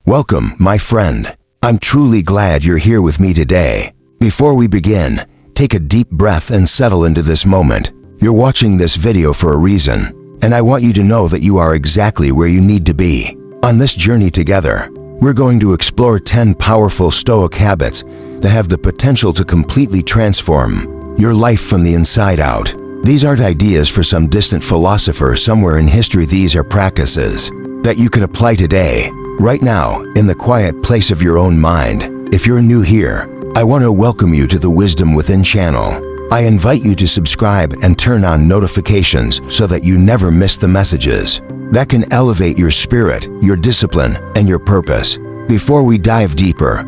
Welcome, my friend. I'm truly glad you're here with me today. Before we begin, take a deep breath and settle into this moment. You're watching this video for a reason, and I want you to know that you are exactly where you need to be. On this journey together, we're going to explore 10 powerful Stoic habits that have the potential to completely transform your life from the inside out. These aren't ideas for some distant philosopher somewhere in history. These are practices that you can apply today, right now, in the quiet place of your own mind. If you're new here, I want to welcome you to the Wisdom Within channel. I invite you to subscribe and turn on notifications so that you never miss the messages that can elevate your spirit, your discipline, and your purpose. Before we dive deeper,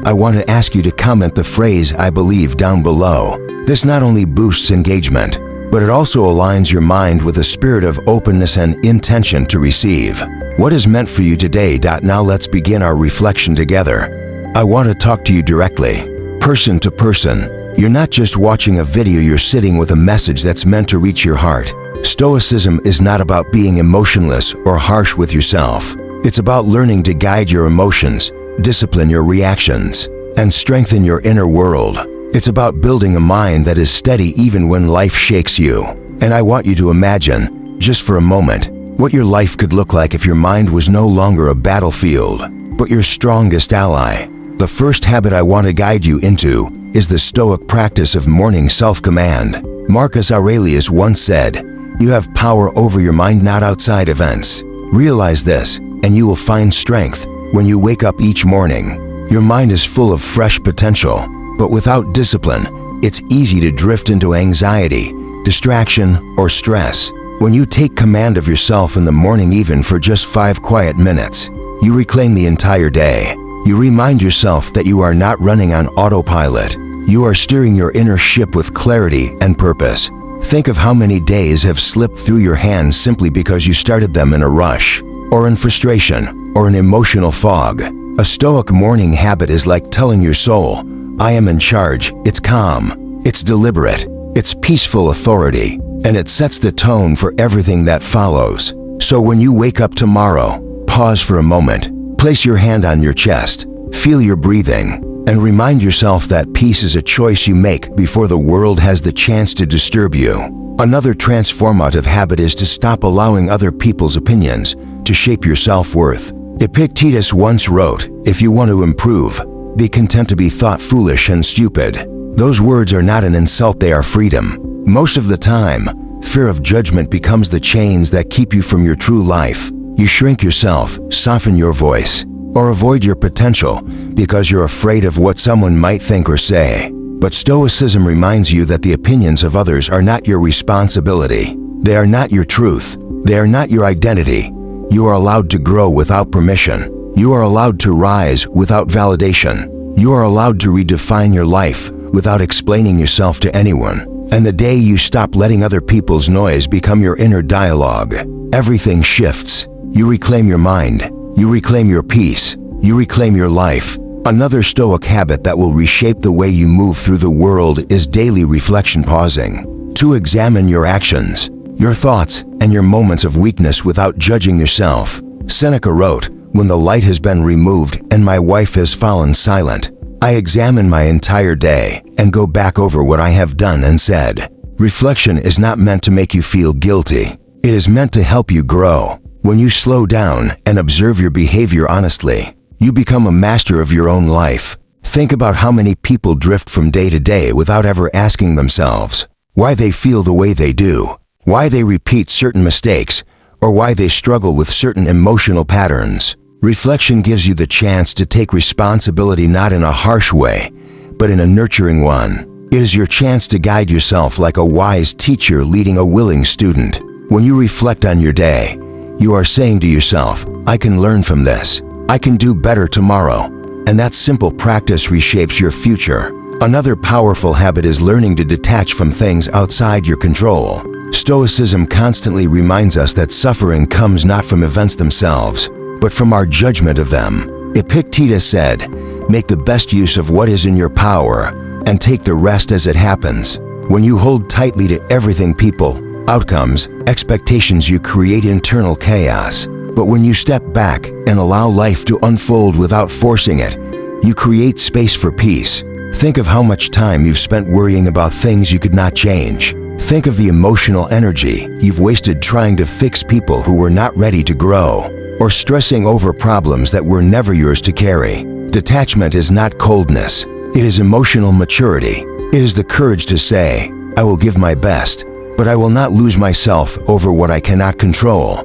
I want to ask you to comment the phrase "I believe" down below. This not only boosts engagement, but it also aligns your mind with a spirit of openness and intention to receive what is meant for you today. Now let's begin our reflection together. I want to talk to you directly, person to person. You're not just watching a video, you're sitting with a message that's meant to reach your heart. Stoicism is not about being emotionless or harsh with yourself. It's about learning to guide your emotions, discipline your reactions, and strengthen your inner world. It's about building a mind that is steady even when life shakes you. And I want you to imagine, just for a moment, what your life could look like if your mind was no longer a battlefield, but your strongest ally. The first habit I want to guide you into is the Stoic practice of morning self-command. Marcus Aurelius once said, "You have power over your mind, not outside events." Realize this, and you will find strength when you wake up each morning. Your mind is full of fresh potential, but without discipline, it's easy to drift into anxiety, distraction, or stress. When you take command of yourself in the morning, even for just 5 quiet minutes, you reclaim the entire day. You remind yourself that you are not running on autopilot. You are steering your inner ship with clarity and purpose. Think of how many days have slipped through your hands simply because you started them in a rush, or in frustration, or an emotional fog. A Stoic morning habit is like telling your soul, "I am in charge." It's calm, it's deliberate, it's peaceful authority, and it sets the tone for everything that follows. So when you wake up tomorrow, pause for a moment, place your hand on your chest, feel your breathing, and remind yourself that peace is a choice you make before the world has the chance to disturb you. Another transformative habit is to stop allowing other people's opinions to shape your self-worth. Epictetus once wrote, "If you want to improve, be content to be thought foolish and stupid." Those words are not an insult, they are freedom. Most of the time, fear of judgment becomes the chains that keep you from your true life. You shrink yourself, soften your voice, or avoid your potential because you're afraid of what someone might think or say. But Stoicism reminds you that the opinions of others are not your responsibility. They are not your truth. They are not your identity. You are allowed to grow without permission. You are allowed to rise without validation. You are allowed to redefine your life without explaining yourself to anyone. And the day you stop letting other people's noise become your inner dialogue, everything shifts. You reclaim your mind. You reclaim your peace. You reclaim your life. Another Stoic habit that will reshape the way you move through the world is daily reflection, pausing to examine your actions, your thoughts, and your moments of weakness without judging yourself. Seneca wrote, "When the light has been removed and my wife has fallen silent, I examine my entire day and go back over what I have done and said." Reflection is not meant to make you feel guilty. It is meant to help you grow. When you slow down and observe your behavior honestly, you become a master of your own life. Think about how many people drift from day to day without ever asking themselves why they feel the way they do, why they repeat certain mistakes, or why they struggle with certain emotional patterns. Reflection gives you the chance to take responsibility, not in a harsh way, but in a nurturing one. It is your chance to guide yourself like a wise teacher leading a willing student. When you reflect on your day, you are saying to yourself, "I can learn from this. I can do better tomorrow." And that simple practice reshapes your future. Another powerful habit is learning to detach from things outside your control. Stoicism constantly reminds us that suffering comes not from events themselves, but from our judgment of them. Epictetus said, "Make the best use of what is in your power, and take the rest as it happens." When you hold tightly to everything, people, outcomes, expectations, you create internal chaos. But when you step back and allow life to unfold without forcing it, you create space for peace. Think of how much time you've spent worrying about things you could not change. Think of the emotional energy you've wasted trying to fix people who were not ready to grow, or stressing over problems that were never yours to carry. Detachment is not coldness. It is emotional maturity. It is the courage to say, I will give my best, but I will not lose myself over what I cannot control.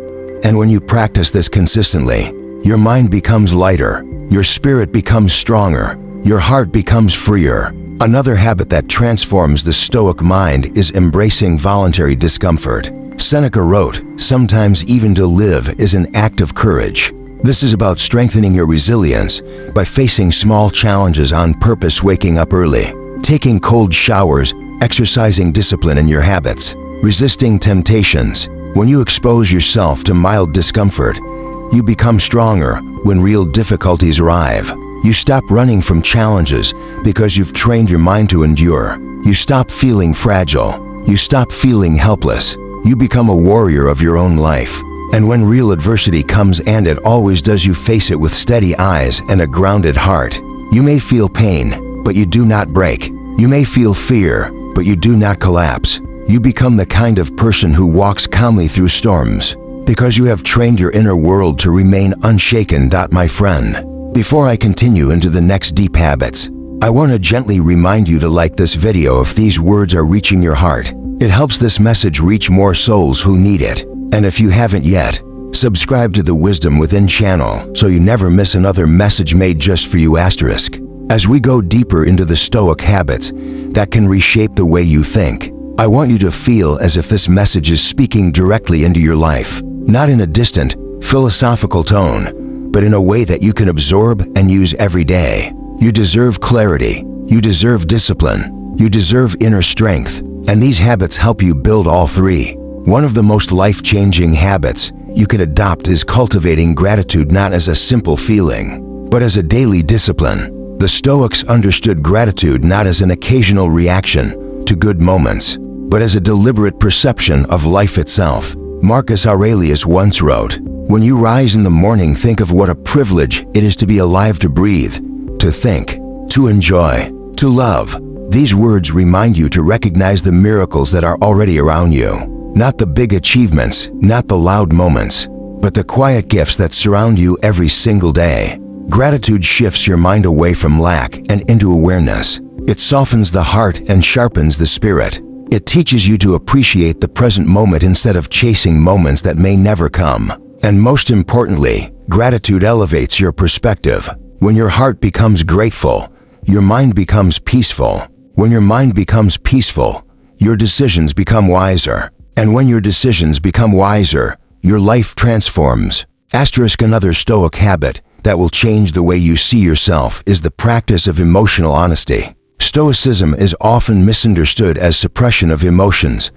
And when you practice this consistently, your mind becomes lighter, your spirit becomes stronger, your heart becomes freer. Another habit that transforms the Stoic mind is embracing voluntary discomfort. Seneca wrote, "Sometimes even to live is an act of courage." This is about strengthening your resilience by facing small challenges on purpose, waking up early, taking cold showers, exercising discipline in your habits, resisting temptations. When you expose yourself to mild discomfort, you become stronger when real difficulties arrive. You stop running from challenges because you've trained your mind to endure. You stop feeling fragile. You stop feeling helpless. You become a warrior of your own life. And when real adversity comes, and it always does, you face it with steady eyes and a grounded heart. You may feel pain, but you do not break. You may feel fear, but you do not collapse. You become the kind of person who walks calmly through storms, because you have trained your inner world to remain unshaken. My friend, before I continue into the next deep habits, I want to gently remind you to like this video if these words are reaching your heart. It helps this message reach more souls who need it. And if you haven't yet, subscribe to the Wisdom Within channel so you never miss another message made just for you. As we go deeper into the Stoic habits that can reshape the way you think, I want you to feel as if this message is speaking directly into your life, not in a distant, philosophical tone, but in a way that you can absorb and use every day. You deserve clarity, you deserve discipline, you deserve inner strength, and these habits help you build all three. One of the most life-changing habits you can adopt is cultivating gratitude, not as a simple feeling, but as a daily discipline. The Stoics understood gratitude not as an occasional reaction to good moments, but as a deliberate perception of life itself. Marcus Aurelius once wrote, "When you rise in the morning, think of what a privilege it is to be alive, to breathe, to think, to enjoy, to love." These words remind you to recognize the miracles that are already around you. Not the big achievements, not the loud moments, but the quiet gifts that surround you every single day. Gratitude shifts your mind away from lack and into awareness. It softens the heart and sharpens the spirit. It teaches you to appreciate the present moment instead of chasing moments that may never come. And most importantly, gratitude elevates your perspective. When your heart becomes grateful, your mind becomes peaceful. When your mind becomes peaceful, your decisions become wiser. And when your decisions become wiser, your life transforms. Another Stoic habit that will change the way you see yourself is the practice of emotional honesty. Stoicism is often misunderstood as suppression of emotions,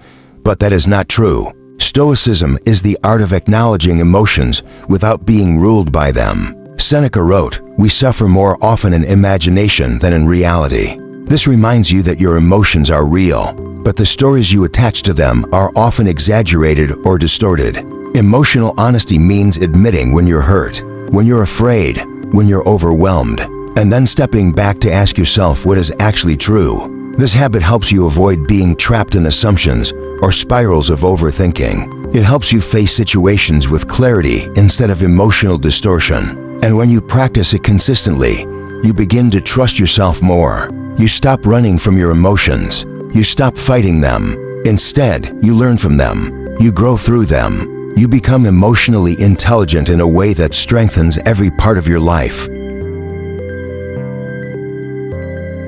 but that is not true. Stoicism is the art of acknowledging emotions without being ruled by them. Seneca wrote, "We suffer more often in imagination than in reality." This reminds you that your emotions are real, but the stories you attach to them are often exaggerated or distorted. Emotional honesty means admitting when you're hurt, when you're afraid, when you're overwhelmed, and then stepping back to ask yourself what is actually true. This habit helps you avoid being trapped in assumptions or spirals of overthinking. It helps you face situations with clarity instead of emotional distortion. And when you practice it consistently, you begin to trust yourself more. You stop running from your emotions. You stop fighting them. Instead, you learn from them. You grow through them. You become emotionally intelligent in a way that strengthens every part of your life.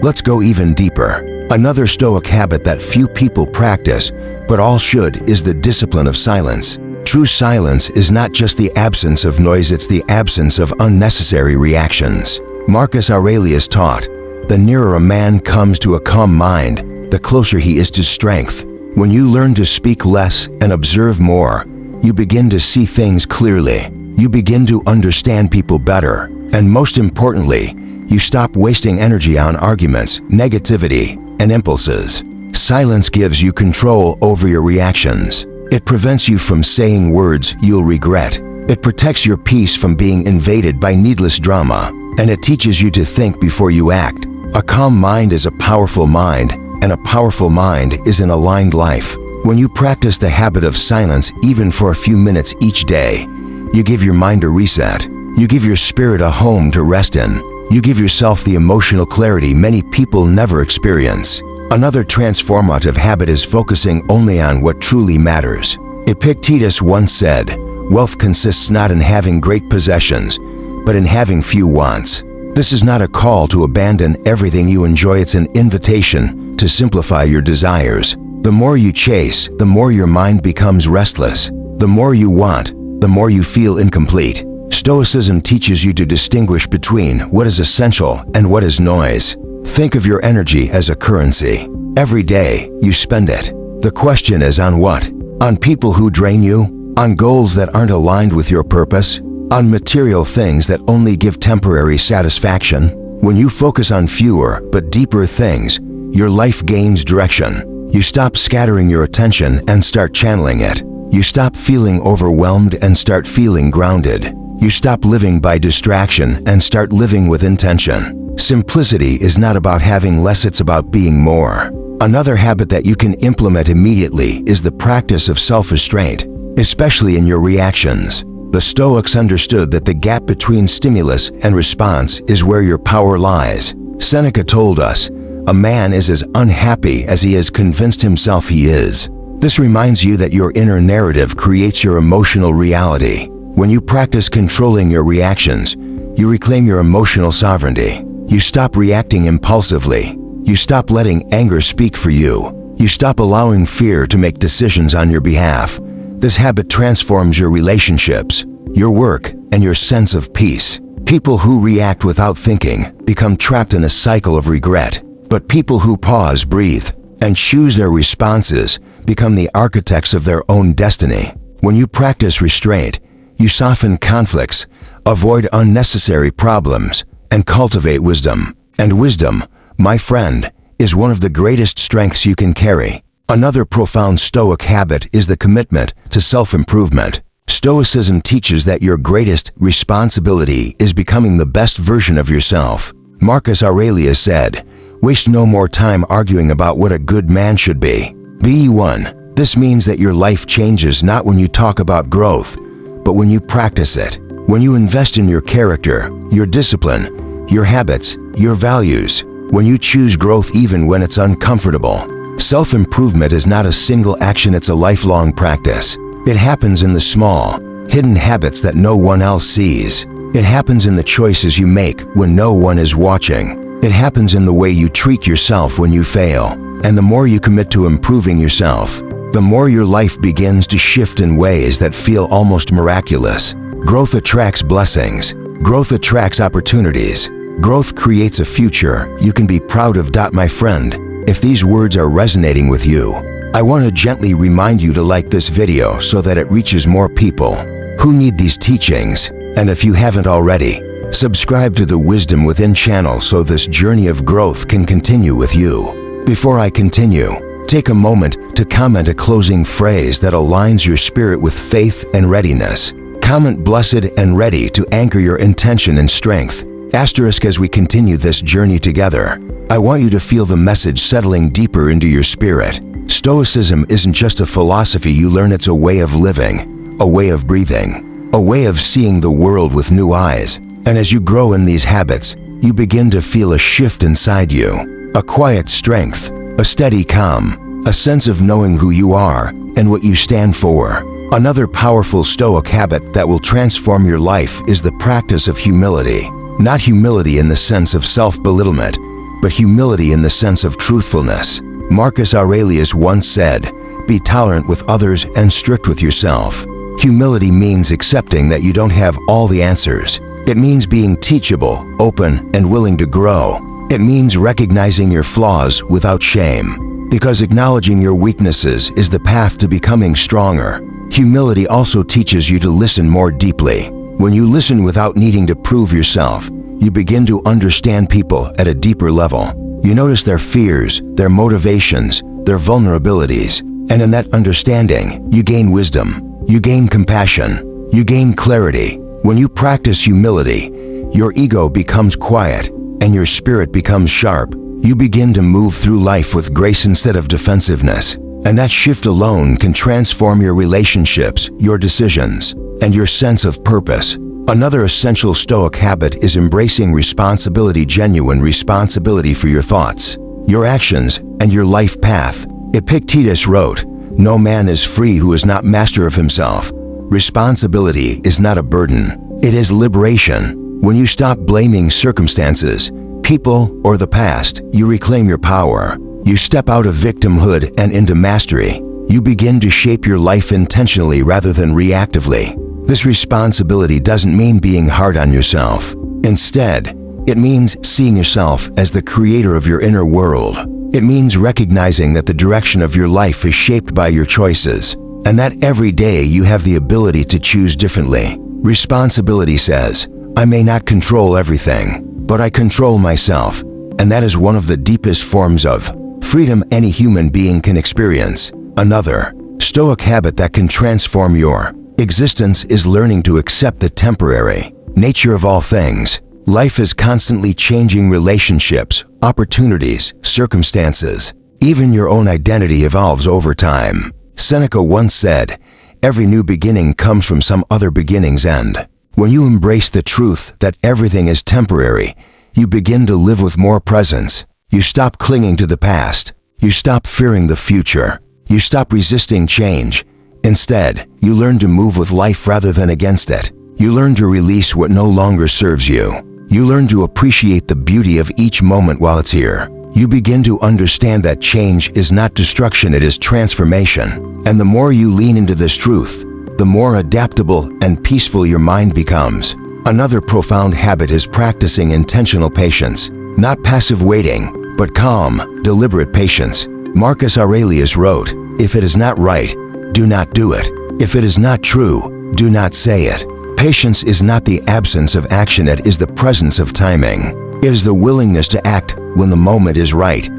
Let's go even deeper. Another Stoic habit that few people practice, but all should, is the discipline of silence. True silence is not just the absence of noise, it's the absence of unnecessary reactions. Marcus Aurelius taught, "The nearer a man comes to a calm mind, the closer he is to strength." When you learn to speak less and observe more, you begin to see things clearly. You begin to understand people better. And most importantly, you stop wasting energy on arguments, negativity, and impulses. Silence gives you control over your reactions. It prevents you from saying words you'll regret, It protects your peace from being invaded by needless drama, and it teaches you to think before you act. A calm mind is a powerful mind, and a powerful mind is an aligned life. When you practice the habit of silence even for a few minutes each day, you give your mind a reset. You give your spirit a home to rest in. You give yourself the emotional clarity many people never experience. Another transformative habit is focusing only on what truly matters. Epictetus once said, "Wealth consists not in having great possessions, but in having few wants." This is not a call to abandon everything you enjoy, it's an invitation to simplify your desires. The more you chase, the more your mind becomes restless. The more you want, the more you feel incomplete. Stoicism teaches you to distinguish between what is essential and what is noise. Think of your energy as a currency. Every day, you spend it. The question is on what? On people who drain you? On goals that aren't aligned with your purpose? On material things that only give temporary satisfaction? When you focus on fewer but deeper things, your life gains direction. You stop scattering your attention and start channeling it. You stop feeling overwhelmed and start feeling grounded. You stop living by distraction and start living with intention. Simplicity is not about having less, it's about being more. Another habit that you can implement immediately is the practice of self-restraint, especially in your reactions. The Stoics understood that the gap between stimulus and response is where your power lies. Seneca told us, "A man is as unhappy as he has convinced himself he is." This reminds you that your inner narrative creates your emotional reality. When you practice controlling your reactions, you reclaim your emotional sovereignty. You stop reacting impulsively. You stop letting anger speak for you. You stop allowing fear to make decisions on your behalf. This habit transforms your relationships, your work, and your sense of peace. People who react without thinking become trapped in a cycle of regret. But people who pause, breathe, and choose their responses become the architects of their own destiny. When you practice restraint, you soften conflicts, avoid unnecessary problems, and cultivate wisdom. And wisdom, my friend, is one of the greatest strengths you can carry. Another profound Stoic habit is the commitment to self-improvement. Stoicism teaches that your greatest responsibility is becoming the best version of yourself. Marcus Aurelius said, "Waste no more time arguing about what a good man should be. Be one." This means that your life changes not when you talk about growth, but when you practice it. When you invest in your character, your discipline, your habits, your values. When you choose growth even when it's uncomfortable. Self-improvement is not a single action, it's a lifelong practice. It happens in the small, hidden habits that no one else sees. It happens in the choices you make when no one is watching. It happens in the way you treat yourself when you fail. And the more you commit to improving yourself, the more your life begins to shift in ways that feel almost miraculous. Growth attracts blessings. Growth attracts opportunities. Growth creates a future you can be proud of. My friend, if these words are resonating with you, I want to gently remind you to like this video so that it reaches more people who need these teachings. And if you haven't already, subscribe to the Wisdom Within channel so this journey of growth can continue with you. Before I continue, take a moment to comment a closing phrase that aligns your spirit with faith and readiness. Comment "blessed and ready" to anchor your intention and strength. Asterisk as we continue this journey together, I want you to feel the message settling deeper into your spirit. Stoicism isn't just a philosophy you learn, it's a way of living, a way of breathing, a way of seeing the world with new eyes. And as you grow in these habits, you begin to feel a shift inside you, a quiet strength, a steady calm, a sense of knowing who you are and what you stand for. Another powerful Stoic habit that will transform your life is the practice of humility. Not humility in the sense of self-belittlement, but humility in the sense of truthfulness. Marcus Aurelius once said, "Be tolerant with others and strict with yourself." Humility means accepting that you don't have all the answers. It means being teachable, open, and willing to grow. It means recognizing your flaws without shame, because acknowledging your weaknesses is the path to becoming stronger. Humility also teaches you to listen more deeply. When you listen without needing to prove yourself, you begin to understand people at a deeper level. You notice their fears, their motivations, their vulnerabilities, and in that understanding, you gain wisdom, you gain compassion, You gain clarity. When you practice humility, your ego becomes quiet and your spirit becomes sharp. You begin to move through life with grace instead of defensiveness. And that shift alone can transform your relationships, your decisions, and your sense of purpose. Another essential Stoic habit is embracing responsibility, genuine responsibility for your thoughts, your actions, and your life path. Epictetus wrote, "No man is free who is not master of himself." Responsibility is not a burden, it is liberation. When you stop blaming circumstances, people, or the past, you reclaim your power. You step out of victimhood and into mastery. You begin to shape your life intentionally rather than reactively. This responsibility doesn't mean being hard on yourself. Instead, it means seeing yourself as the creator of your inner world. It means recognizing that the direction of your life is shaped by your choices, and that every day you have the ability to choose differently. Responsibility says, I may not control everything, but I control myself, and that is one of the deepest forms of freedom any human being can experience. Another Stoic habit that can transform your existence is learning to accept the temporary nature of all things. Life is constantly changing. Relationships, opportunities, circumstances, even your own identity evolves over time. Seneca once said, "Every new beginning comes from some other beginning's end." When you embrace the truth that everything is temporary, you begin to live with more presence. You stop clinging to the past. You stop fearing the future. You stop resisting change. Instead, you learn to move with life rather than against it. You learn to release what no longer serves you. You learn to appreciate the beauty of each moment while it's here. You begin to understand that change is not destruction, it is transformation. And the more you lean into this truth, the more adaptable and peaceful your mind becomes. Another profound habit is practicing intentional patience, not passive waiting, but calm, deliberate patience. Marcus Aurelius wrote, "If it is not right, do not do it. If it is not true, do not say it." Patience is not the absence of action, it is the presence of timing. It is the willingness to act when the moment is right,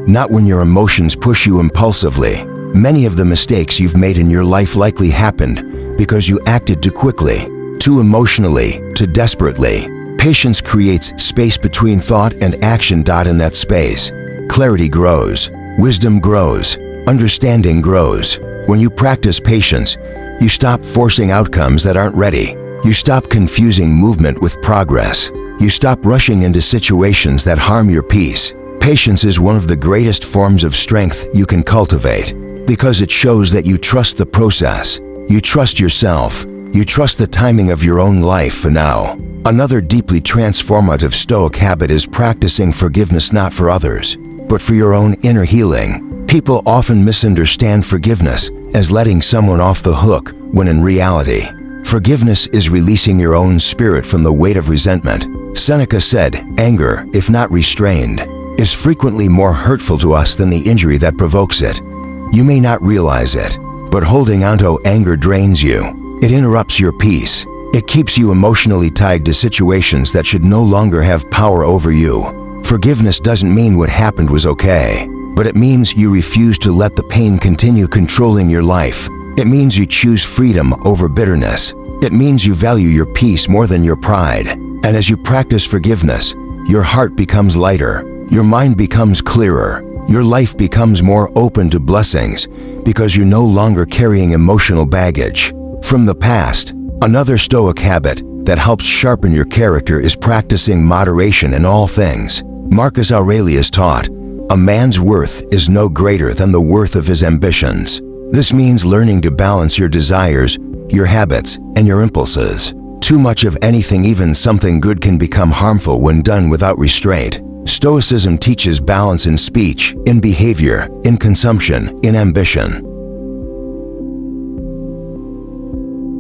not when your emotions push you impulsively. Many of the mistakes you've made in your life likely happened because you acted too quickly, too emotionally, too desperately. Patience creates space between thought and action. In that space, clarity grows, wisdom grows, understanding grows. When you practice patience, you stop forcing outcomes that aren't ready. You stop confusing movement with progress. You stop rushing into situations that harm your peace. Patience is one of the greatest forms of strength you can cultivate because it shows that you trust the process. You trust yourself. You trust the timing of your own life for now. Another deeply transformative Stoic habit is practicing forgiveness, not for others, but for your own inner healing. People often misunderstand forgiveness as letting someone off the hook, when in reality, forgiveness is releasing your own spirit from the weight of resentment. Seneca said, "Anger, if not restrained, is frequently more hurtful to us than the injury that provokes it." You may not realize it, but holding onto anger drains you. It interrupts your peace. It keeps you emotionally tied to situations that should no longer have power over you. Forgiveness doesn't mean what happened was okay, but it means you refuse to let the pain continue controlling your life. It means you choose freedom over bitterness. It means you value your peace more than your pride. And as you practice forgiveness, your heart becomes lighter, your mind becomes clearer, your life becomes more open to blessings because you're no longer carrying emotional baggage from the past. Another Stoic habit that helps sharpen your character is practicing moderation in all things. Marcus Aurelius taught, "A man's worth is no greater than the worth of his ambitions." This means learning to balance your desires, your habits, and your impulses. Too much of anything, even something good, can become harmful when done without restraint. Stoicism teaches balance in speech, in behavior, in consumption, in ambition.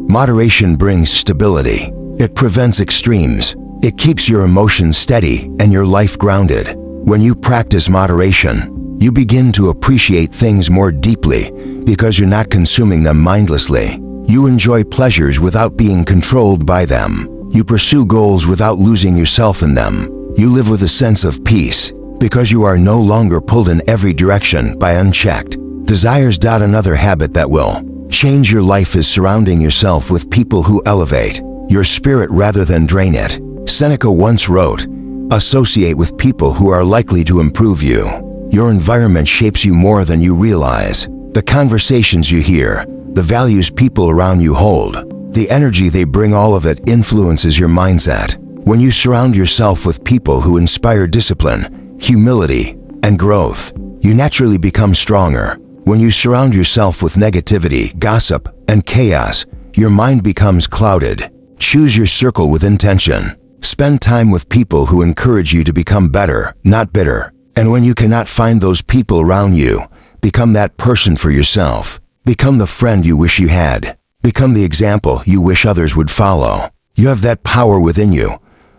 Moderation brings stability. It prevents extremes. It keeps your emotions steady and your life grounded. When you practice moderation, you begin to appreciate things more deeply because you're not consuming them mindlessly. You enjoy pleasures without being controlled by them. You pursue goals without losing yourself in them. You live with a sense of peace because you are no longer pulled in every direction by unchecked desires. Another habit that will Change your life is surrounding yourself with people who elevate your spirit rather than drain it. Seneca once wrote, "Associate with people who are likely to improve you." Your environment shapes you more than you realize. The conversations you hear, the values people around you hold, the energy they bring, all of it influences your mindset. When you surround yourself with people who inspire discipline, humility, and growth, you naturally become stronger. When you surround yourself with negativity, gossip, and chaos, your mind becomes clouded. Choose your circle with intention. Spend time with people who encourage you to become better, not bitter. And when you cannot find those people around you, become that person for yourself. Become the friend you wish you had. Become the example you wish others would follow. You have that power within you.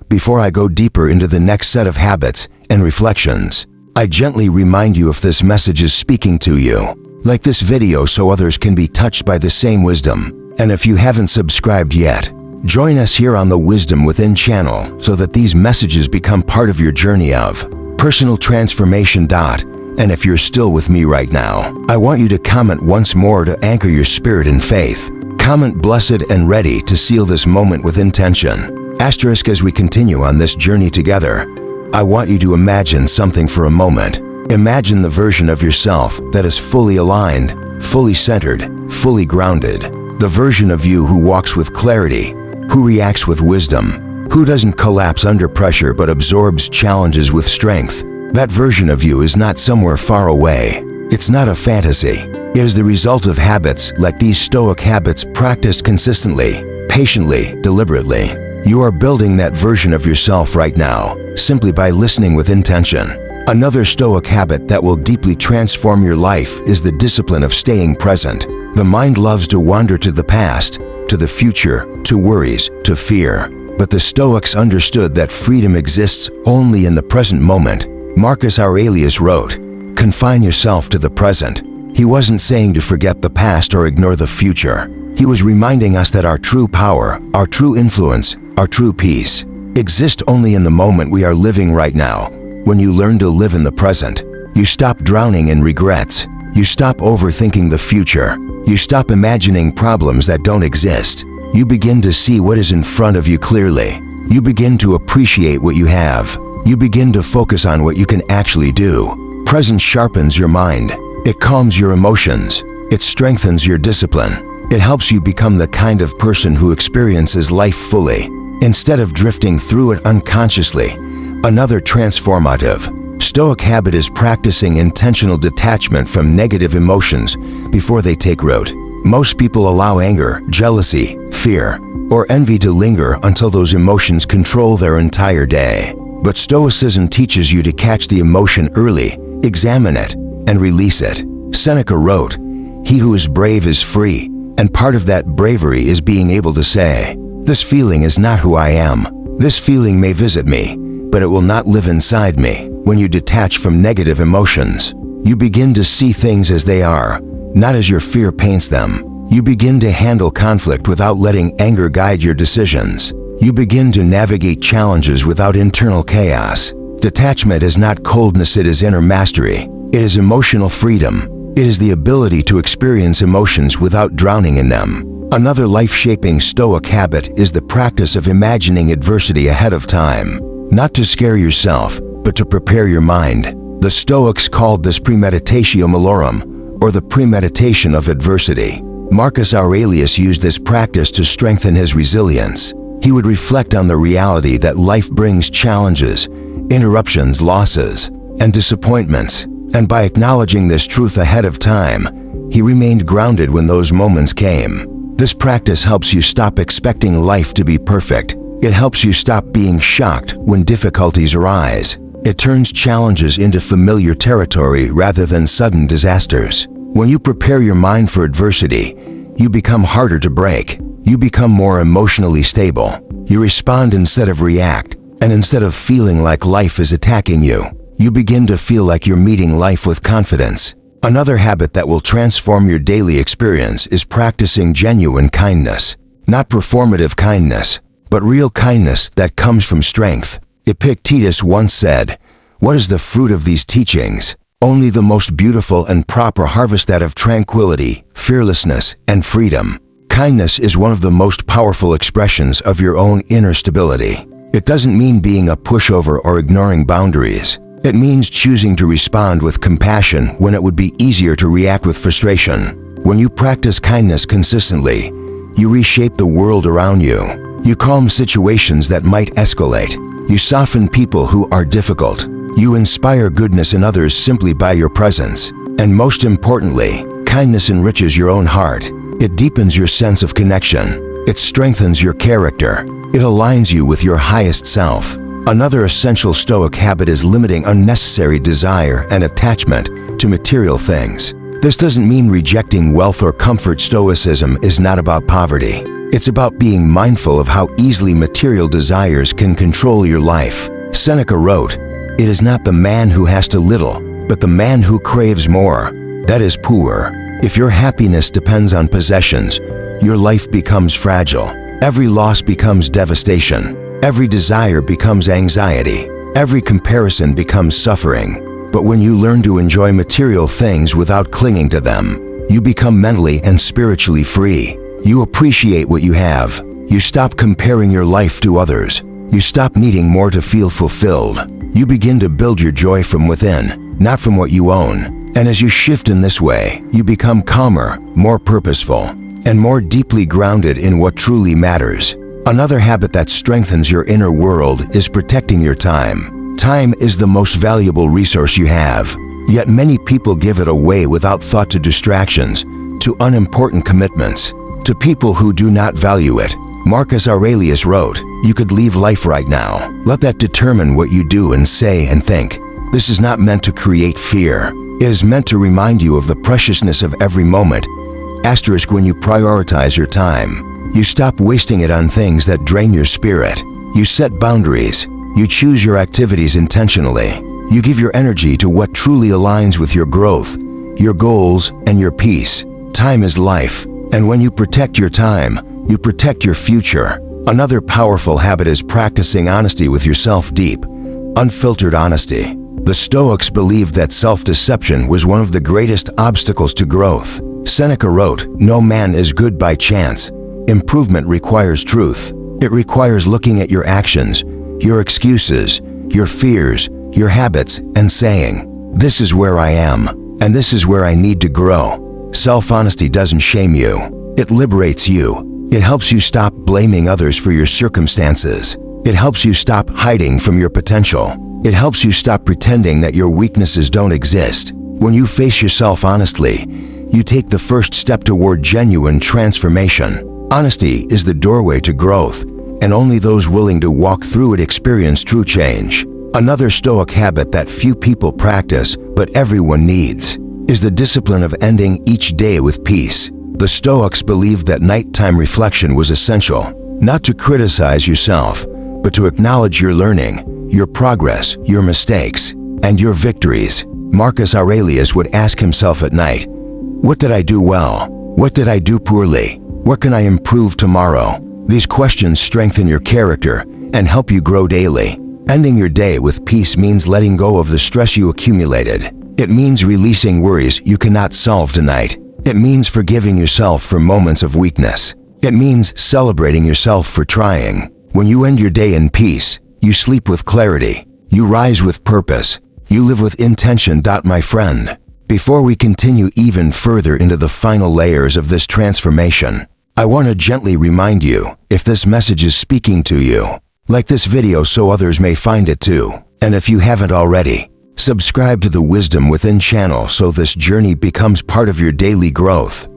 Before I go deeper into the next set of habits and reflections, I gently remind you if this message is speaking to you. Like this video so others can be touched by the same wisdom. And if you haven't subscribed yet, join us here on the Wisdom Within channel so that these messages become part of your journey of personal transformation. And if you're still with me right now, I want you to comment once more to anchor your spirit in faith. Comment "blessed" and ready to seal this moment with intention. Asterisk, as we continue on this journey together, I want you to imagine something for a moment. Imagine the version of yourself that is fully aligned, fully centered, fully grounded. The version of you who walks with clarity, who reacts with wisdom, who doesn't collapse under pressure but absorbs challenges with strength. That version of you is not somewhere far away. It's not a fantasy. It is the result of habits like these Stoic habits practiced consistently, patiently, deliberately. You are building that version of yourself right now, simply by listening with intention. Another Stoic habit that will deeply transform your life is the discipline of staying present. The mind loves to wander to the past, to the future, to worries, to fear. But the Stoics understood that freedom exists only in the present moment. Marcus Aurelius wrote, "Confine yourself to the present." He wasn't saying to forget the past or ignore the future. He was reminding us that our true power, our true influence, our true peace exist only in the moment we are living right now. When you learn to live in the present, you stop drowning in regrets. You stop overthinking the future. You stop imagining problems that don't exist. You begin to see what is in front of you clearly. You begin to appreciate what you have. You begin to focus on what you can actually do. Presence sharpens your mind. It calms your emotions. It strengthens your discipline. It helps you become the kind of person who experiences life fully, instead of drifting through it unconsciously. Another transformative Stoic habit is practicing intentional detachment from negative emotions before they take root. Most people allow anger, jealousy, fear, or envy to linger until those emotions control their entire day. But Stoicism teaches you to catch the emotion early, examine it, and release it. Seneca wrote, "He who is brave is free," and part of that bravery is being able to say, "This feeling is not who I am. This feeling may visit me, but it will not live inside me." When you detach from negative emotions, you begin to see things as they are, not as your fear paints them. You begin to handle conflict without letting anger guide your decisions. You begin to navigate challenges without internal chaos. Detachment is not coldness, it is inner mastery. It is emotional freedom. It is the ability to experience emotions without drowning in them. Another life-shaping Stoic habit is the practice of imagining adversity ahead of time. Not to scare yourself, but to prepare your mind. The Stoics called this premeditatio malorum, or the premeditation of adversity. Marcus Aurelius used this practice to strengthen his resilience. He would reflect on the reality that life brings challenges, interruptions, losses, and disappointments, and by acknowledging this truth ahead of time, he remained grounded when those moments came. This practice helps you stop expecting life to be perfect. It helps you stop being shocked when difficulties arise. It turns challenges into familiar territory rather than sudden disasters. When you prepare your mind for adversity, you become harder to break. You become more emotionally stable. You respond instead of react, and instead of feeling like life is attacking you, you begin to feel like you're meeting life with confidence. Another habit that will transform your daily experience is practicing genuine kindness. Not performative kindness, but real kindness that comes from strength. Epictetus once said, "What is the fruit of these teachings? Only the most beautiful and proper harvest that of tranquility, fearlessness, and freedom. Kindness is one of the most powerful expressions of your own inner stability. It doesn't mean being a pushover or ignoring boundaries. It means choosing to respond with compassion when it would be easier to react with frustration. When you practice kindness consistently, you reshape the world around you. You calm situations that might escalate. You soften people who are difficult. You inspire goodness in others simply by your presence. And most importantly, kindness enriches your own heart. It deepens your sense of connection. It strengthens your character. It aligns you with your highest self. Another essential Stoic habit is limiting unnecessary desire and attachment to material things. This doesn't mean rejecting wealth or comfort. Stoicism is not about poverty. It's about being mindful of how easily material desires can control your life. Seneca wrote, "It is not the man who has too little, but the man who craves more that is poor." If your happiness depends on possessions, your life becomes fragile. Every loss becomes devastation. Every desire becomes anxiety. Every comparison becomes suffering. But when you learn to enjoy material things without clinging to them, you become mentally and spiritually free. You appreciate what you have. You stop comparing your life to others. You stop needing more to feel fulfilled. You begin to build your joy from within, not from what you own. And as you shift in this way, you become calmer, more purposeful, and more deeply grounded in what truly matters. Another habit that strengthens your inner world is protecting your time. Time is the most valuable resource you have, yet many people give it away without thought to distractions, to unimportant commitments, to people who do not value it. Marcus Aurelius wrote, "You could leave life right now. Let that determine what you do and say and think." This is not meant to create fear. It is meant to remind you of the preciousness of every moment. Asterisk, when you prioritize your time, you stop wasting it on things that drain your spirit. You set boundaries. You choose your activities intentionally. You give your energy to what truly aligns with your growth, your goals, and your peace. Time is life, and when you protect your time, you protect your future. Another powerful habit is practicing honesty with yourself. Deep, unfiltered honesty. The Stoics believed that self-deception was one of the greatest obstacles to growth. Seneca wrote, "No man is good by chance. Improvement requires truth. It requires looking at your actions, your excuses, your fears, your habits, and saying, 'This is where I am, and this is where I need to grow.'" Self-honesty doesn't shame you. It liberates you. It helps you stop blaming others for your circumstances. It helps you stop hiding from your potential. It helps you stop pretending that your weaknesses don't exist. When you face yourself honestly, you take the first step toward genuine transformation. Honesty is the doorway to growth, and only those willing to walk through it experience true change. Another Stoic habit that few people practice, but everyone needs, is the discipline of ending each day with peace. The Stoics believed that nighttime reflection was essential, not to criticize yourself, but to acknowledge your learning, your progress, your mistakes, and your victories. Marcus Aurelius would ask himself at night, "What did I do well? What did I do poorly? What can I improve tomorrow?" These questions strengthen your character and help you grow daily. Ending your day with peace means letting go of the stress you accumulated. It means releasing worries you cannot solve tonight. It means forgiving yourself for moments of weakness. It means celebrating yourself for trying. When you end your day in peace, you sleep with clarity. You rise with purpose. You live with intention. My friend, before we continue even further into the final layers of this transformation, I want to gently remind you, if this message is speaking to you, like this video so others may find it too. And if you haven't already, subscribe to the Wisdom Within channel so this journey becomes part of your daily growth.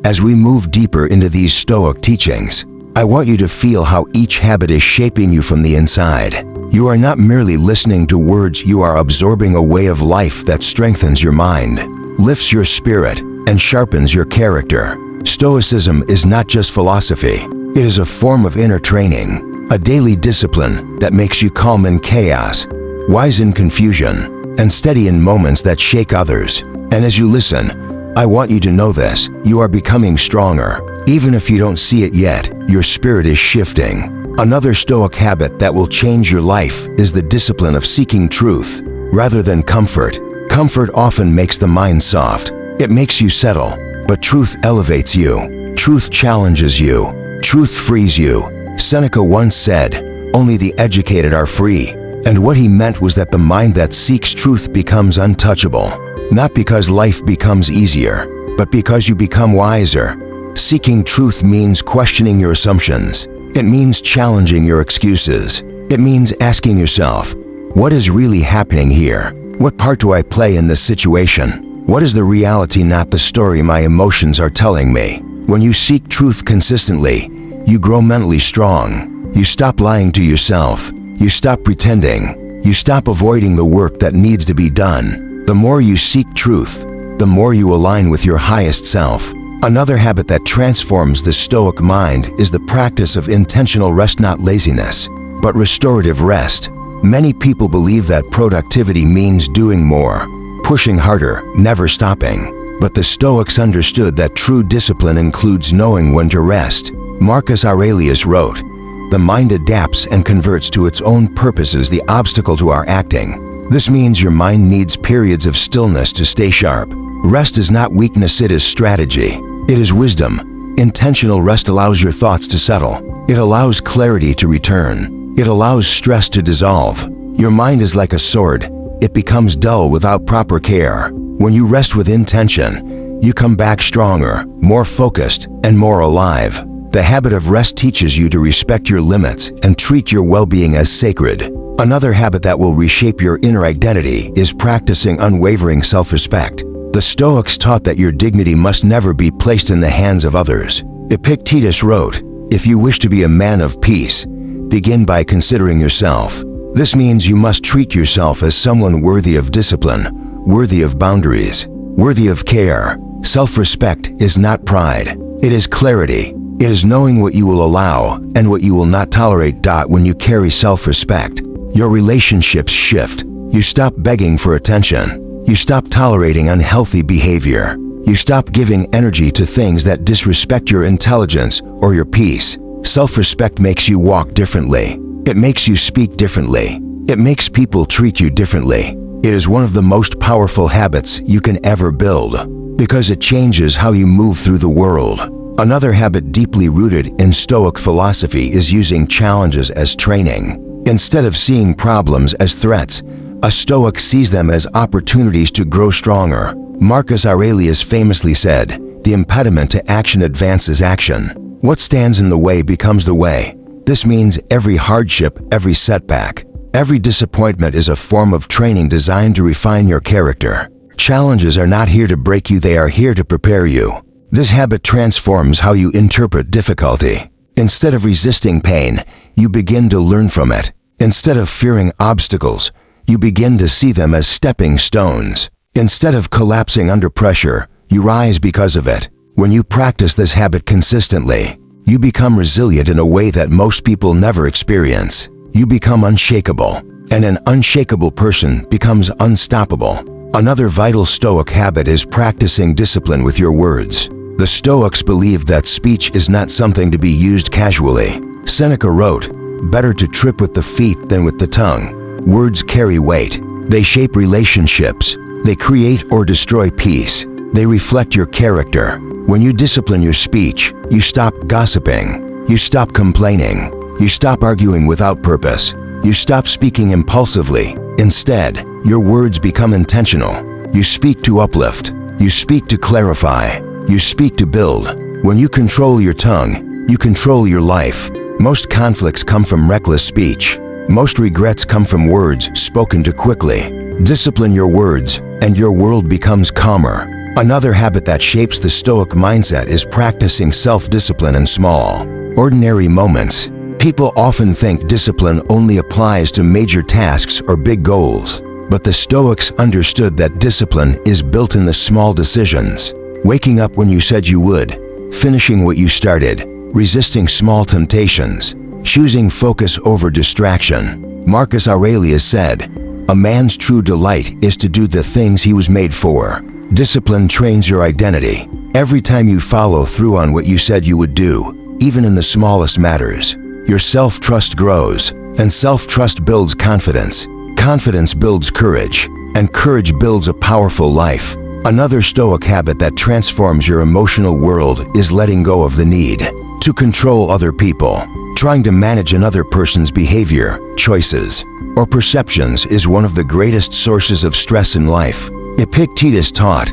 As we move deeper into these Stoic teachings, I want you to feel how each habit is shaping you from the inside. You are not merely listening to words, you are absorbing a way of life that strengthens your mind, lifts your spirit, and sharpens your character. Stoicism is not just philosophy, it is a form of inner training, a daily discipline that makes you calm in chaos, wise in confusion, and steady in moments that shake others. And as you listen, I want you to know this, you are becoming stronger. Even if you don't see it yet, your spirit is shifting. Another Stoic habit that will change your life is the discipline of seeking truth rather than comfort. Comfort often makes the mind soft. It makes you settle, but truth elevates you. Truth challenges you. Truth frees you. Seneca once said, "Only the educated are free." And what he meant was that the mind that seeks truth becomes untouchable. Not because life becomes easier, but because you become wiser. Seeking truth means questioning your assumptions. It means challenging your excuses. It means asking yourself, what is really happening here? What part do I play in this situation? What is the reality, not the story my emotions are telling me? When you seek truth consistently, you grow mentally strong. You stop lying to yourself. You stop pretending. You stop avoiding the work that needs to be done. The more you seek truth, the more you align with your highest self. Another habit that transforms the Stoic mind is the practice of intentional rest, not laziness, but restorative rest. Many people believe that productivity means doing more, pushing harder, never stopping. But the Stoics understood that true discipline includes knowing when to rest. Marcus Aurelius wrote, "The mind adapts and converts to its own purposes the obstacle to our acting." This means your mind needs periods of stillness to stay sharp. Rest is not weakness, it is strategy. It is wisdom. Intentional rest allows your thoughts to settle. It allows clarity to return. It allows stress to dissolve. Your mind is like a sword. It becomes dull without proper care. When you rest with intention, you come back stronger, more focused, and more alive. The habit of rest teaches you to respect your limits and treat your well-being as sacred. Another habit that will reshape your inner identity is practicing unwavering self-respect. The Stoics taught that your dignity must never be placed in the hands of others. Epictetus wrote, "If you wish to be a man of peace, begin by considering yourself." This means you must treat yourself as someone worthy of discipline, worthy of boundaries, worthy of care. Self-respect is not pride. It is clarity. It is knowing what you will allow and what you will not tolerate. When you carry self-respect, your relationships shift. You stop begging for attention. You stop tolerating unhealthy behavior. You stop giving energy to things that disrespect your intelligence or your peace. Self-respect makes you walk differently. It makes you speak differently. It makes people treat you differently. It is one of the most powerful habits you can ever build because it changes how you move through the world. Another habit deeply rooted in Stoic philosophy is using challenges as training. Instead of seeing problems as threats, a Stoic sees them as opportunities to grow stronger. Marcus Aurelius famously said, "The impediment to action advances action. What stands in the way becomes the way." This means every hardship, every setback, every disappointment is a form of training designed to refine your character. Challenges are not here to break you, they are here to prepare you. This habit transforms how you interpret difficulty. Instead of resisting pain, you begin to learn from it. Instead of fearing obstacles, you begin to see them as stepping stones. Instead of collapsing under pressure, you rise because of it. When you practice this habit consistently, you become resilient in a way that most people never experience. You become unshakable, and an unshakable person becomes unstoppable. Another vital Stoic habit is practicing discipline with your words. The Stoics believed that speech is not something to be used casually. Seneca wrote, "Better to trip with the feet than with the tongue." Words carry weight. They shape relationships. They create or destroy peace. They reflect your character. When you discipline your speech, you stop gossiping. You stop complaining. You stop arguing without purpose. You stop speaking impulsively. Instead, your words become intentional. You speak to uplift. You speak to clarify. You speak to build. When you control your tongue, you control your life. Most conflicts come from reckless speech. Most regrets come from words spoken too quickly. Discipline your words, and your world becomes calmer. Another habit that shapes the Stoic mindset is practicing self-discipline in small, ordinary moments. People often think discipline only applies to major tasks or big goals, but the Stoics understood that discipline is built in the small decisions. Waking up when you said you would, finishing what you started, resisting small temptations, choosing focus over distraction. Marcus Aurelius said, "A man's true delight is to do the things he was made for." Discipline trains your identity. Every time you follow through on what you said you would do, even in the smallest matters, your self-trust grows, and self-trust builds confidence. Confidence builds courage, and courage builds a powerful life. Another Stoic habit that transforms your emotional world is letting go of the need to control other people. Trying to manage another person's behavior, choices, or perceptions is one of the greatest sources of stress in life. Epictetus taught,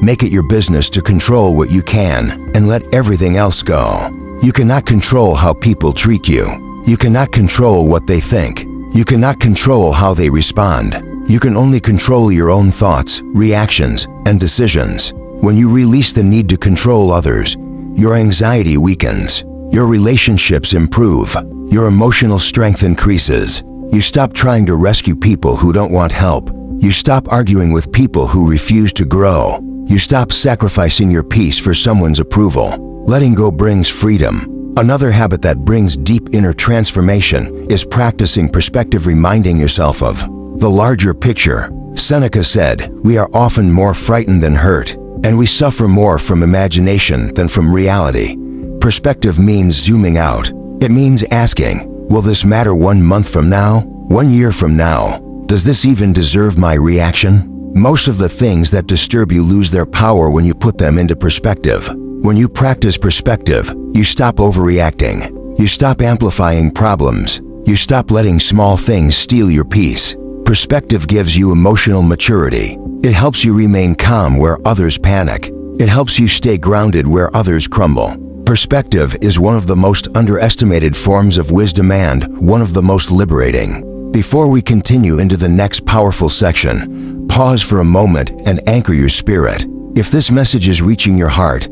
"Make it your business to control what you can, and let everything else go." You cannot control how people treat you. You cannot control what they think. You cannot control how they respond. You can only control your own thoughts, reactions, and decisions. When you release the need to control others, your anxiety weakens, your relationships improve, your emotional strength increases. You stop trying to rescue people who don't want help. You stop arguing with people who refuse to grow. You stop sacrificing your peace for someone's approval. Letting go brings freedom. Another habit that brings deep inner transformation is practicing perspective, reminding yourself of the larger picture. Seneca said, "We are often more frightened than hurt, and we suffer more from imagination than from reality." Perspective means zooming out. It means asking, will this matter 1 month from now? 1 year from now? Does this even deserve my reaction? Most of the things that disturb you lose their power when you put them into perspective. When you practice perspective, you stop overreacting. You stop amplifying problems. You stop letting small things steal your peace. Perspective gives you emotional maturity. It helps you remain calm where others panic. It helps you stay grounded where others crumble. Perspective is one of the most underestimated forms of wisdom and one of the most liberating. Before we continue into the next powerful section, pause for a moment and anchor your spirit. If this message is reaching your heart,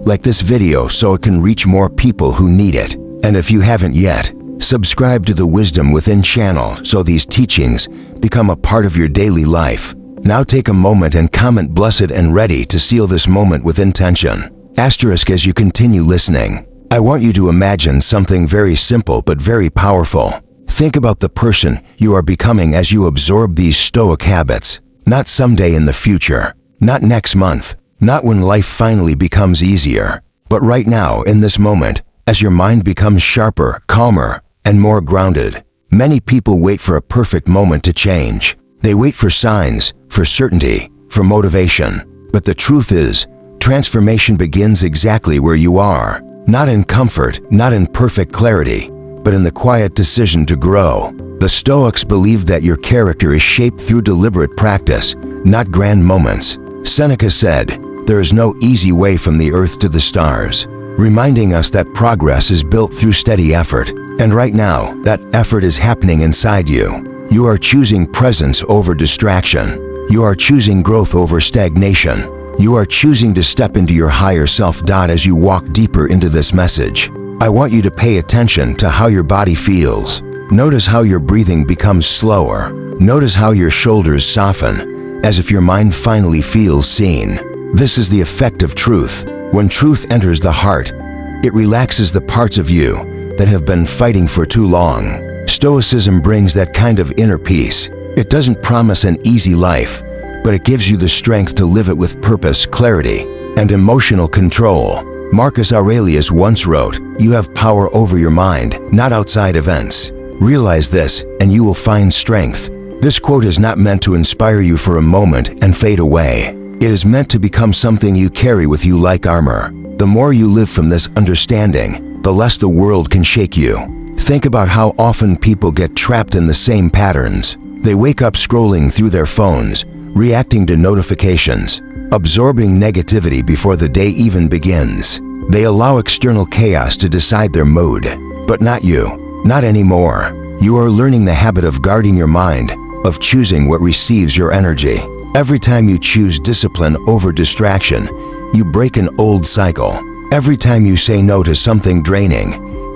like this video so it can reach more people who need it. And if you haven't yet, subscribe to the Wisdom Within channel so these teachings become a part of your daily life. Now take a moment and comment "blessed" and ready to seal this moment with intention. Asterisk as you continue listening. I want you to imagine something very simple but very powerful. Think about the person you are becoming as you absorb these Stoic habits. Not someday in the future, not next month, not when life finally becomes easier, but right now in this moment, as your mind becomes sharper, calmer, and more grounded. Many people wait for a perfect moment to change. They wait for signs, for certainty, for motivation. But the truth is, transformation begins exactly where you are. Not in comfort, not in perfect clarity, but in the quiet decision to grow. The Stoics believed that your character is shaped through deliberate practice, not grand moments. Seneca said, "There is no easy way from the earth to the stars," reminding us that progress is built through steady effort. And right now, that effort is happening inside you. You are choosing presence over distraction. You are choosing growth over stagnation. You are choosing to step into your higher self. As you walk deeper into this message, I want you to pay attention to how your body feels. Notice how your breathing becomes slower. Notice how your shoulders soften, as if your mind finally feels seen. This is the effect of truth. When truth enters the heart, it relaxes the parts of you that have been fighting for too long. Stoicism brings that kind of inner peace. It doesn't promise an easy life, but it gives you the strength to live it with purpose, clarity, and emotional control. Marcus Aurelius once wrote, "You have power over your mind, not outside events. Realize this, and you will find strength." This quote is not meant to inspire you for a moment and fade away. It is meant to become something you carry with you like armor. The more you live from this understanding, the less the world can shake you. Think about how often people get trapped in the same patterns. They wake up scrolling through their phones, reacting to notifications, absorbing negativity before the day even begins. They allow external chaos to decide their mood. But not you. Not anymore. You are learning the habit of guarding your mind, of choosing what receives your energy. Every time you choose discipline over distraction, you break an old cycle. Every time you say no to something draining,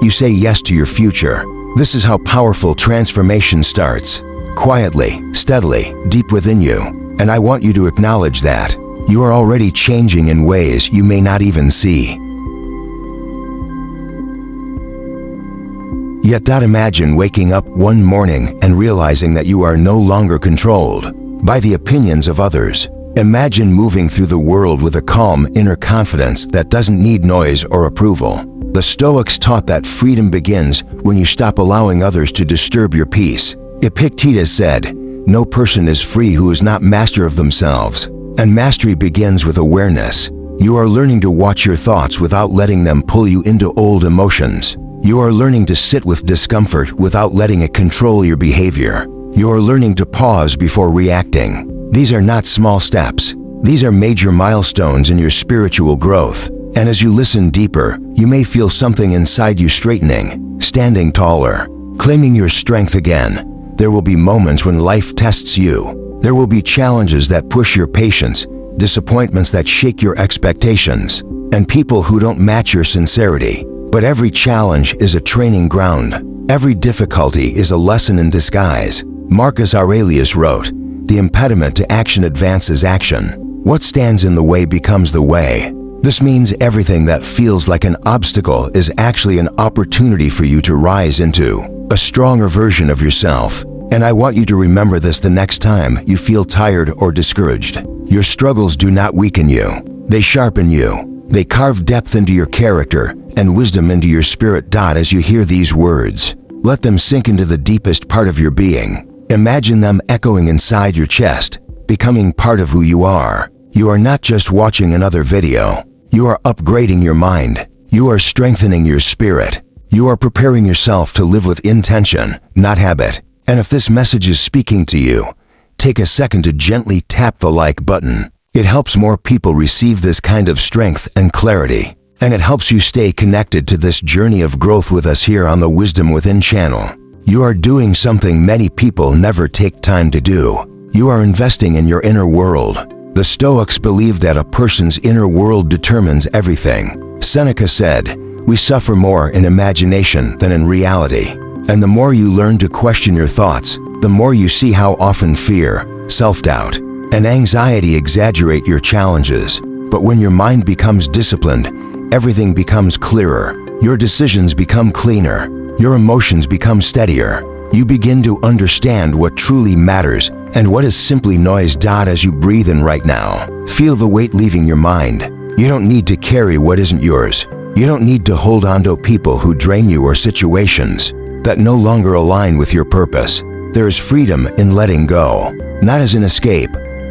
you say yes to your future. This is how powerful transformation starts. Quietly, steadily, deep within you. And I want you to acknowledge that. You are already changing in ways you may not even see. Yet imagine waking up one morning and realizing that you are no longer controlled by the opinions of others. Imagine moving through the world with a calm inner confidence that doesn't need noise or approval. The Stoics taught that freedom begins when you stop allowing others to disturb your peace. Epictetus said, "No person is free who is not master of themselves." And mastery begins with awareness. You are learning to watch your thoughts without letting them pull you into old emotions. You are learning to sit with discomfort without letting it control your behavior. You are learning to pause before reacting. These are not small steps. These are major milestones in your spiritual growth. And as you listen deeper, you may feel something inside you straightening, standing taller, claiming your strength again. There will be moments when life tests you. There will be challenges that push your patience, disappointments that shake your expectations, and people who don't match your sincerity. But every challenge is a training ground. Every difficulty is a lesson in disguise. Marcus Aurelius wrote, "The impediment to action advances action. What stands in the way becomes the way." This means everything that feels like an obstacle is actually an opportunity for you to rise into a stronger version of yourself. And I want you to remember this the next time you feel tired or discouraged. Your struggles do not weaken you. They sharpen you. They carve depth into your character and wisdom into your spirit. As you hear these words, let them sink into the deepest part of your being. Imagine them echoing inside your chest, becoming part of who you are. You are not just watching another video. You are upgrading your mind. You are strengthening your spirit. You are preparing yourself to live with intention, not habit. And if this message is speaking to you, take a second to gently tap the like button. It helps more people receive this kind of strength and clarity. And it helps you stay connected to this journey of growth with us here on the Wisdom Within channel. You are doing something many people never take time to do. You are investing in your inner world. The Stoics believed that a person's inner world determines everything. Seneca said, "We suffer more in imagination than in reality." And the more you learn to question your thoughts, the more you see how often fear, self-doubt, and anxiety exaggerate your challenges. But when your mind becomes disciplined, everything becomes clearer. Your decisions become cleaner. Your emotions become steadier. You begin to understand what truly matters and what is simply noise. As you breathe in right now, feel the weight leaving your mind. You don't need to carry what isn't yours. You don't need to hold on to people who drain you or situations that no longer align with your purpose. There is freedom in letting go, not as an escape,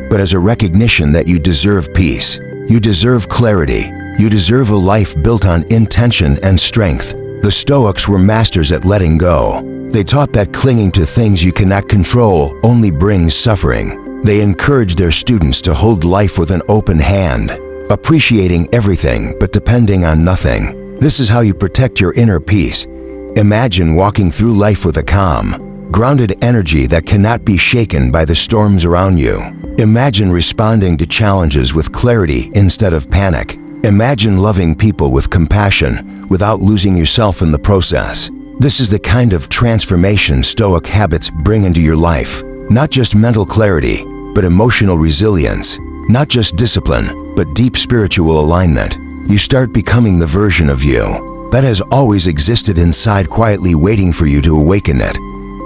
but as a recognition that you deserve peace. You deserve clarity. You deserve a life built on intention and strength. The Stoics were masters at letting go. They taught that clinging to things you cannot control only brings suffering. They encouraged their students to hold life with an open hand, appreciating everything but depending on nothing. This is how you protect your inner peace. Imagine walking through life with a calm, grounded energy that cannot be shaken by the storms around you. Imagine responding to challenges with clarity instead of panic. Imagine loving people with compassion without losing yourself in the process. This is the kind of transformation Stoic habits bring into your life. Not just mental clarity, but emotional resilience. Not just discipline, but deep spiritual alignment. You start becoming the version of you that has always existed inside, quietly waiting for you to awaken it.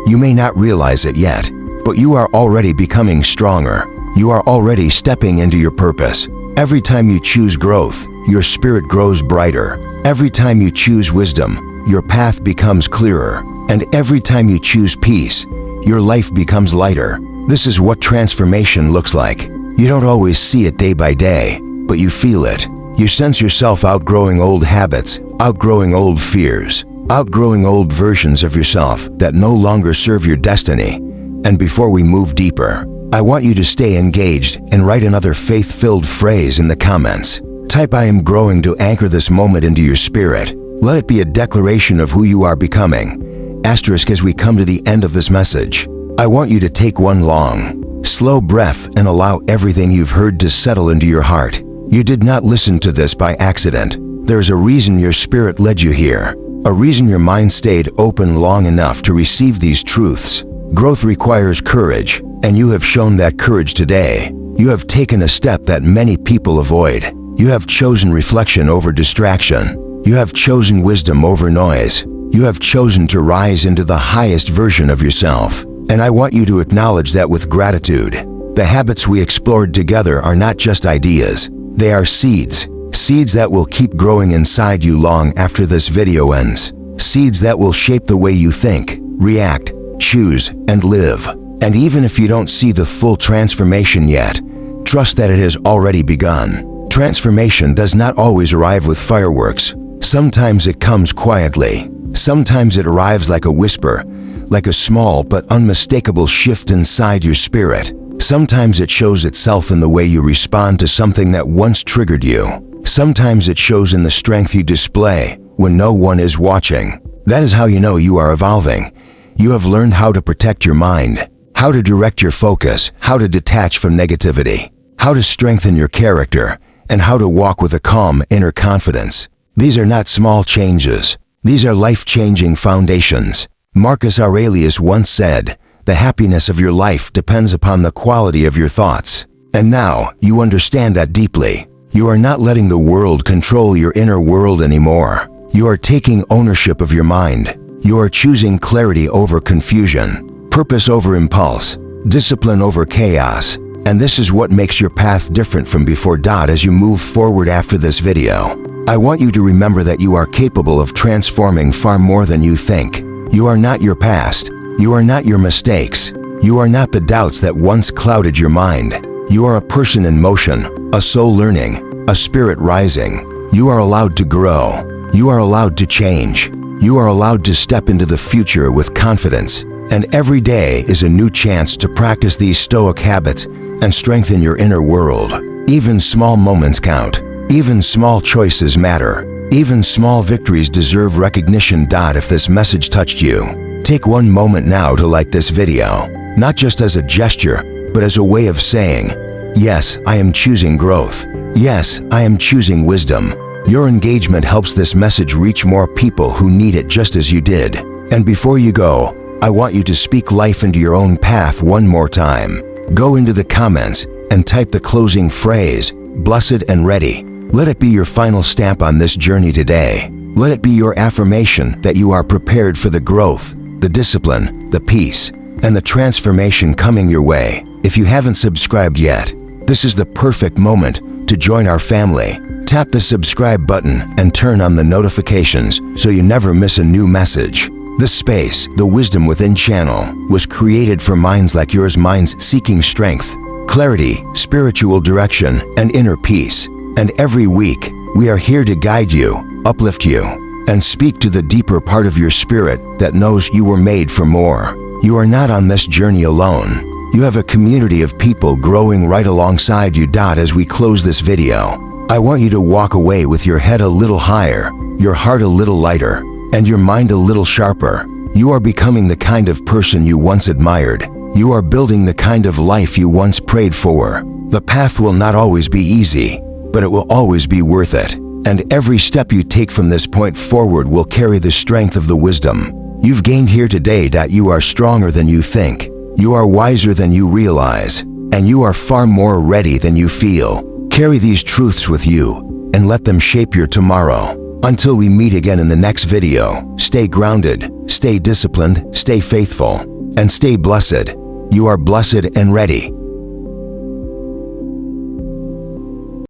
You may not realize it yet, but you are already becoming stronger. You are already stepping into your purpose. Every time you choose growth, your spirit grows brighter. Every time you choose wisdom, your path becomes clearer. And every time you choose peace, your life becomes lighter. This is what transformation looks like. You don't always see it day by day, but you feel it. You sense yourself outgrowing old habits, outgrowing old fears, outgrowing old versions of yourself that no longer serve your destiny. And before we move deeper, I want you to stay engaged and write another faith-filled phrase in the comments. Type "I am growing" to anchor this moment into your spirit. Let it be a declaration of who you are becoming. Asterisk, as we come to the end of this message, I want you to take one long, slow breath and allow everything you've heard to settle into your heart. You did not listen to this by accident. There's a reason your spirit led you here, a reason your mind stayed open long enough to receive these truths. Growth requires courage, and you have shown that courage today. You have taken a step that many people avoid. You have chosen reflection over distraction. You have chosen wisdom over noise. You have chosen to rise into the highest version of yourself. And I want you to acknowledge that with gratitude. The habits we explored together are not just ideas. They are seeds Seeds that will keep growing inside you long after this video ends. Seeds that will shape the way you think, react, choose, and live. And even if you don't see the full transformation yet, trust that it has already begun. Transformation does not always arrive with fireworks. Sometimes it comes quietly. Sometimes it arrives like a whisper, like a small but unmistakable shift inside your spirit. Sometimes it shows itself in the way you respond to something that once triggered you. Sometimes it shows in the strength you display when no one is watching. That is how you know you are evolving. You have learned how to protect your mind, how to direct your focus, how to detach from negativity, how to strengthen your character, and how to walk with a calm inner confidence. These are not small changes. These are life-changing foundations. Marcus Aurelius once said, "The happiness of your life depends upon the quality of your thoughts." And now, you understand that deeply. You are not letting the world control your inner world anymore. You are taking ownership of your mind. You are choosing clarity over confusion, purpose over impulse, discipline over chaos. And this is what makes your path different from before. As you move forward after this video, I want you to remember that you are capable of transforming far more than you think. You are not your past. You are not your mistakes. You are not the doubts that once clouded your mind. You are a person in motion, a soul learning, a spirit rising. You are allowed to grow. You are allowed to change. You are allowed to step into the future with confidence. And every day is a new chance to practice these Stoic habits and strengthen your inner world. Even small moments count. Even small choices matter. Even small victories deserve recognition. If this message touched you, take one moment now to like this video, not just as a gesture, but as a way of saying, "Yes, I am choosing growth. Yes, I am choosing wisdom." Your engagement helps this message reach more people who need it just as you did. And before you go, I want you to speak life into your own path one more time. Go into the comments and type the closing phrase, "Blessed and ready." Let it be your final stamp on this journey today. Let it be your affirmation that you are prepared for the growth, the discipline, the peace, and the transformation coming your way. If you haven't subscribed yet, this is the perfect moment to join our family. Tap the subscribe button and turn on the notifications so you never miss a new message. This space, the Wisdom Within channel, was created for minds like yours, minds seeking strength, clarity, spiritual direction, and inner peace. And every week, we are here to guide you, uplift you, and speak to the deeper part of your spirit that knows you were made for more. You are not on this journey alone. You have a community of people growing right alongside you. As we close this video, I want you to walk away with your head a little higher, your heart a little lighter, and your mind a little sharper. You are becoming the kind of person you once admired. You are building the kind of life you once prayed for. The path will not always be easy, but it will always be worth it. And every step you take from this point forward will carry the strength of the wisdom you've gained here today. You are stronger than you think. You are wiser than you realize. And you are far more ready than you feel. Carry these truths with you and let them shape your tomorrow. Until we meet again in the next video, stay grounded, stay disciplined, stay faithful, and stay blessed. You are blessed and ready.